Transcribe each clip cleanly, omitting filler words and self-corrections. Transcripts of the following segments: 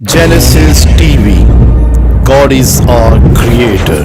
Genesis TV. God is our creator.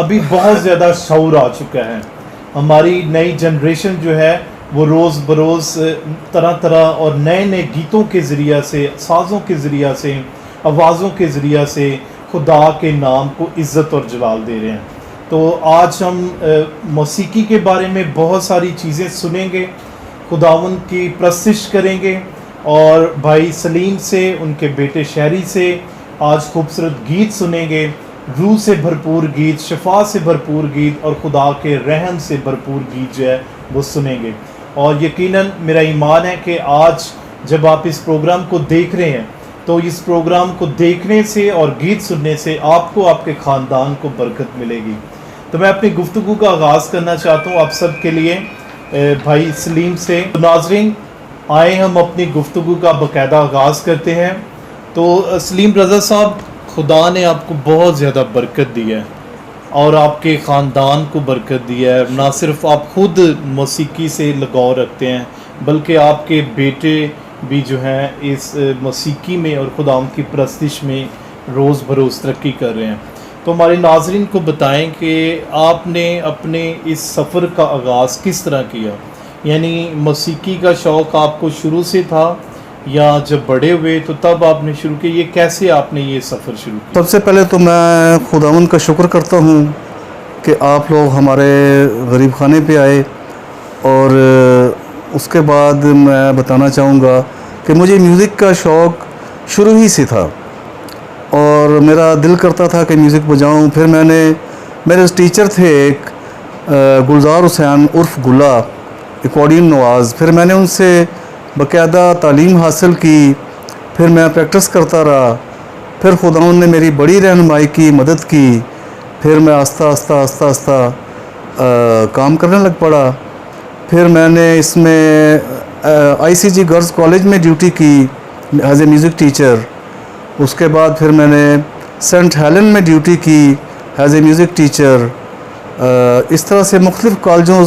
ابھی بہت زیادہ شعور آ چکا ہے. ہماری نئی جنریشن جو ہے وہ روز بروز طرح طرح اور نئے نئے گیتوں کے ذریعہ سے، سازوں کے ذریعہ سے، آوازوں کے ذریعہ سے خدا کے نام کو عزت اور جلال دے رہے ہیں. تو آج ہم موسیقی کے بارے میں بہت ساری چیزیں سنیں گے، خداوند کی پرستش کریں گے، اور بھائی سلیم سے، ان کے بیٹے شہری سے آج خوبصورت گیت سنیں گے، روح سے بھرپور گیت، شفا سے بھرپور گیت اور خدا کے رحم سے بھرپور گیت جو ہے وہ سنیں گے. اور یقیناً میرا ایمان ہے کہ آج جب آپ اس پروگرام کو دیکھ رہے ہیں تو اس پروگرام کو دیکھنے سے اور گیت سننے سے آپ کو، آپ کے خاندان کو برکت ملے گی. تو میں اپنی گفتگو کا آغاز کرنا چاہتا ہوں آپ سب کے لیے بھائی سلیم سے. ناظرین آئے ہم اپنی گفتگو کا باقاعدہ آغاز کرتے ہیں. تو سلیم رضا صاحب، خدا نے آپ کو بہت زیادہ برکت دی ہے اور آپ کے خاندان کو برکت دی ہے. نہ صرف آپ خود موسیقی سے لگاؤ رکھتے ہیں بلکہ آپ کے بیٹے بھی جو ہیں اس موسیقی میں اور خدا ان کی پرستش میں روز بروز ترقی کر رہے ہیں. تو ہمارے ناظرین کو بتائیں کہ آپ نے اپنے اس سفر کا آغاز کس طرح کیا؟ یعنی موسیقی کا شوق آپ کو شروع سے تھا یا جب بڑے ہوئے تو تب آپ نے شروع کیا؟ یہ کیسے آپ نے یہ سفر شروع کیا؟ سب سے پہلے تو میں خداوند کا شکر کرتا ہوں کہ آپ لوگ ہمارے غریب خانے پہ آئے. اور اس کے بعد میں بتانا چاہوں گا کہ مجھے میوزک کا شوق شروع ہی سے تھا اور میرا دل کرتا تھا کہ میوزک بجاؤں. پھر میں نے، میرے ٹیچر تھے ایک گلزار حسین عرف گلا، ایکارڈین نواز. پھر میں نے ان سے باقاعدہ تعلیم حاصل کی، پھر میں پریکٹس کرتا رہا. پھر خداوند نے میری بڑی رہنمائی کی، مدد کی. پھر میں آہستہ آہستہ آہستہ آہستہ کام کرنے لگ پڑا. پھر میں نے اس میں آئی سی جی گرلز کالج میں ڈیوٹی کی ایز اے میوزک ٹیچر. اس کے بعد پھر میں نے سینٹ ہیلن میں ڈیوٹی کی ایز اے میوزک ٹیچر. اس طرح سے مختلف کالجوں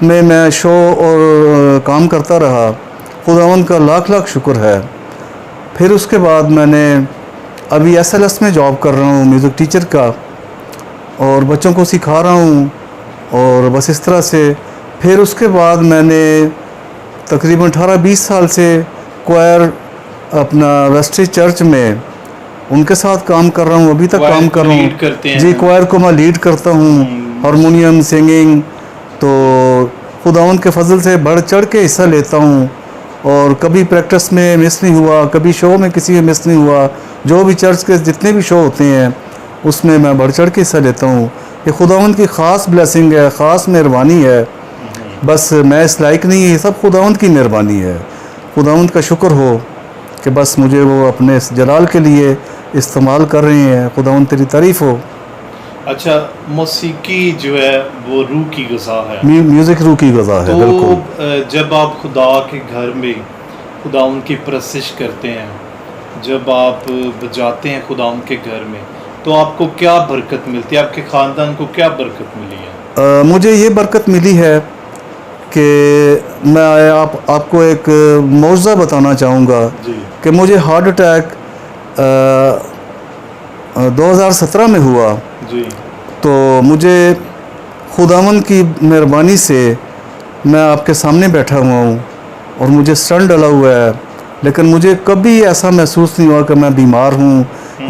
میں شو اور کام کرتا رہا. خداوند کا لاکھ لاکھ شکر ہے. پھر اس کے بعد میں نے ابھی ایس ایل ایس میں جاب کر رہا ہوں میوزک ٹیچر کا، اور بچوں کو سکھا رہا ہوں، اور بس اس طرح سے. پھر اس کے بعد میں نے تقریباً 18-20 سال سے کوائر اپنا ویسٹری چرچ میں ان کے ساتھ کام کر رہا ہوں، ابھی تک کام کر رہا ہوں. جی، کوائر کو میں لیڈ کرتا ہوں، ہارمونیم، سنگنگ. تو خداوند کے فضل سے بڑھ چڑھ کے حصہ لیتا ہوں، اور کبھی پریکٹس میں مس نہیں ہوا، کبھی شو میں کسی میں مس نہیں ہوا. جو بھی چرچ کے جتنے بھی شو ہوتے ہیں اس میں بڑھ چڑھ کے حصہ لیتا ہوں. یہ خداوند کی خاص بلیسنگ ہے، خاص مہربانی ہے. بس میں اس لائق نہیں، یہ سب خداوند کی مہربانی ہے. خداوند کا شکر ہو کہ بس مجھے وہ اپنے جلال کے لیے استعمال کر رہے ہیں. خداوند تیری تعریف ہو. اچھا، موسیقی جو ہے وہ روح کی غذا ہے، میوزک روح کی غذا ہے. بالکل. تو جب آپ خدا کے گھر میں خداوند کی پرستش کرتے ہیں، جب آپ بجاتے ہیں خداوند کے گھر میں، تو آپ کو کیا برکت ملتی ہے؟ آپ کے خاندان کو کیا برکت ملی ہے؟ مجھے یہ برکت ملی ہے کہ میں آپ کو ایک معجزہ بتانا چاہوں گا. جی. کہ مجھے ہارٹ اٹیک 2017 میں ہوا. جی. تو مجھے خداوند کی مہربانی سے میں آپ کے سامنے بیٹھا ہوا ہوں اور مجھے سٹنٹ ڈلا ہوا ہے، لیکن مجھے کبھی ایسا محسوس نہیں ہوا کہ میں بیمار ہوں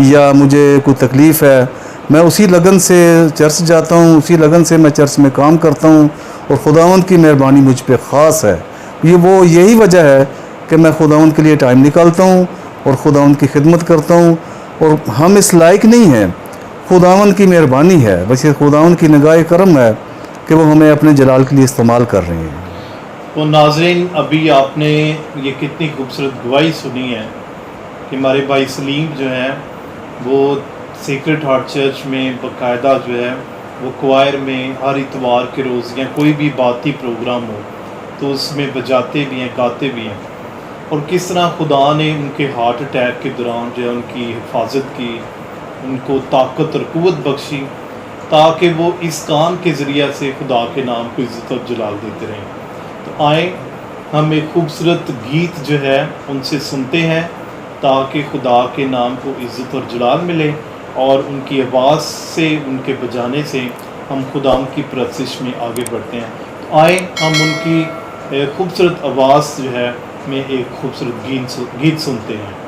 یا مجھے کوئی تکلیف ہے. میں اسی لگن سے چرچ جاتا ہوں، اسی لگن سے میں چرچ میں کام کرتا ہوں، اور خداوند کی مہربانی مجھ پہ خاص ہے. یہی وجہ ہے کہ میں خداوند کے لیے ٹائم نکالتا ہوں اور خداوند کی خدمت کرتا ہوں. اور ہم اس لائق نہیں ہیں، خداوند کی مہربانی ہے، بس یہ خداوند کی نگاہ کرم ہے کہ وہ ہمیں اپنے جلال کے لیے استعمال کر رہے ہیں. تو ناظرین، ابھی آپ نے یہ کتنی خوبصورت گواہی سنی ہے کہ ہمارے بھائی سلیم جو ہیں وہ سیکرٹ ہارٹ چرچ میں باقاعدہ جو ہے وہ کوائر میں ہر اتوار کے روز یا کوئی بھی باتی پروگرام ہو تو اس میں بجاتے بھی ہیں، گاتے بھی ہیں. اور کس طرح خدا نے ان کے ہارٹ اٹیک کے دوران جو ہے ان کی حفاظت کی، ان کو طاقت اور قوت بخشی تاکہ وہ اس کام کے ذریعہ سے خدا کے نام کو عزت اور جلال دیتے رہیں. تو آئیں ہم ایک خوبصورت گیت جو ہے ان سے سنتے ہیں تاکہ خدا کے نام کو عزت اور جلال ملے اور ان کی آواز سے، ان کے بجانے سے ہم خداوند کی پرستش میں آگے بڑھتے ہیں۔ تو آئیں ہم ان کی خوبصورت آواز جو ہے میں ایک خوبصورت گیت سنتے ہیں۔